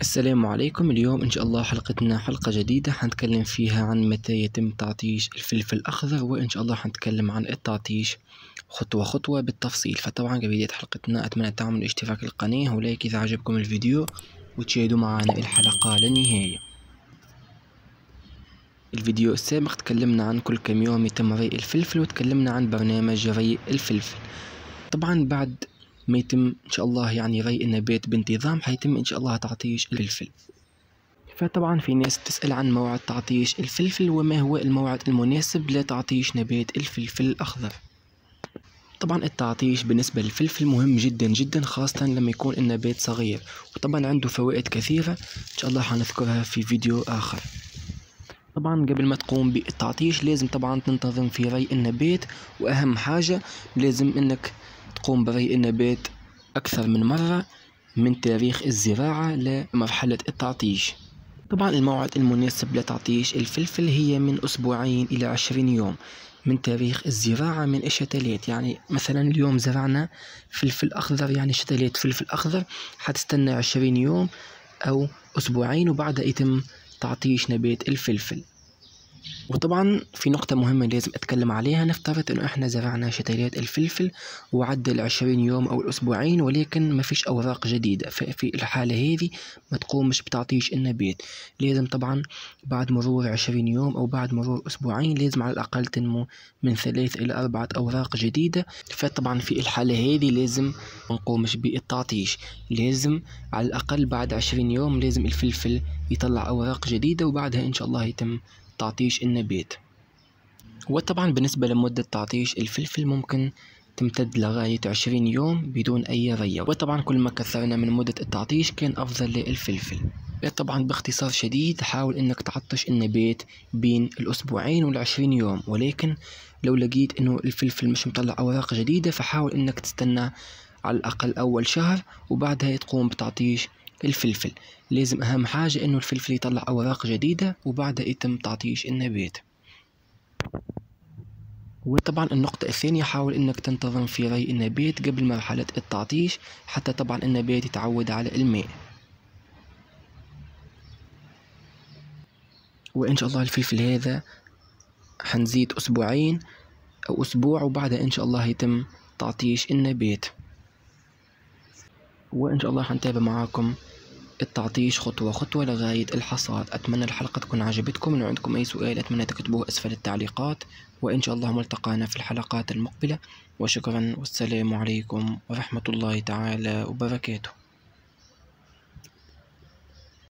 السلام عليكم. اليوم إن شاء الله حلقتنا حلقة جديدة حنتكلم فيها عن متى يتم تعطيش الفلفل الأخضر، وإن شاء الله حنتكلم عن التعطيش خطوة خطوة بالتفصيل. فطبعا قبل بداية حلقتنا أتمنى تعملوا اشتراك القناة ولايك إذا عجبكم الفيديو وتشاهدوا معنا الحلقة للنهاية. الفيديو السابق تكلمنا عن كل كم يوم يتم ري الفلفل، وتكلمنا عن برنامج ري الفلفل. طبعا بعد ما يتم إن شاء الله ري النبات بانتظام حيتم إن شاء الله تعطيش الفلفل. فطبعا في ناس تسأل عن موعد تعطيش الفلفل وما هو الموعد المناسب لتعطيش نبات الفلفل الأخضر. طبعا التعطيش بالنسبة للفلفل مهم جدا جدا، خاصة لما يكون النبات صغير، وطبعا عنده فوائد كثيرة إن شاء الله حنذكرها في فيديو آخر. طبعا قبل ما تقوم بالتعطيش لازم طبعا تنتظم في ري النبات، وأهم حاجة لازم إنك تقوم بري النبات أكثر من مرة من تاريخ الزراعة لمرحلة التعطيش. طبعا الموعد المناسب لتعطيش الفلفل هي من أسبوعين إلى 20 يوم من تاريخ الزراعة من الشتلات. يعني مثلا اليوم زرعنا فلفل أخضر، شتلات فلفل أخضر، حتستنى 20 يوم أو أسبوعين وبعدها يتم تعطيش نبات الفلفل. وطبعا في نقطة مهمة لازم أتكلم عليها، نفترض إنه إحنا زرعنا شتلات الفلفل وعدى 20 يوم أو الأسبوعين ولكن ما فيش أوراق جديدة، ففي الحالة هذه ما تقومش بتعطيش النبات. لازم طبعا بعد مرور 20 يوم أو بعد مرور أسبوعين لازم على الأقل تنمو من 3 إلى 4 أوراق جديدة. فطبعا في الحالة هذه لازم ما نقومش بالتعطيش، لازم على الأقل بعد 20 يوم لازم الفلفل يطلع أوراق جديدة وبعدها إن شاء الله يتم تعطيش النبات. وطبعا بالنسبة لمدة تعطيش الفلفل ممكن تمتد لغاية 20 يوم بدون أي رية، وطبعا كل ما كثرنا من مدة التعطيش كان أفضل للفلفل. طبعا باختصار شديد حاول إنك تعطش النبات بين الأسبوعين وال20 يوم، ولكن لو لقيت إنه الفلفل مش مطلع أوراق جديدة فحاول إنك تستنى على الأقل أول شهر وبعدها تقوم بتعطيش الفلفل. لازم أهم حاجة إنه الفلفل يطلع أوراق جديدة وبعدها يتم تعطيش النبات. وطبعا النقطة الثانية حاول إنك تنتظم في ري النبات قبل مرحلة التعطيش حتى طبعا النبات يتعود على الماء. وإن شاء الله الفلفل هذا حنزيد أسبوعين أو أسبوع وبعدها إن شاء الله يتم تعطيش النبات. وإن شاء الله حنتابع معاكم التعطيش خطوة خطوة لغاية الحصاد. أتمنى الحلقة تكون عجبتكم. لو عندكم أي سؤال أتمنى تكتبوه أسفل التعليقات، وإن شاء الله ملتقانا في الحلقات المقبلة. وشكرا والسلام عليكم ورحمة الله تعالى وبركاته.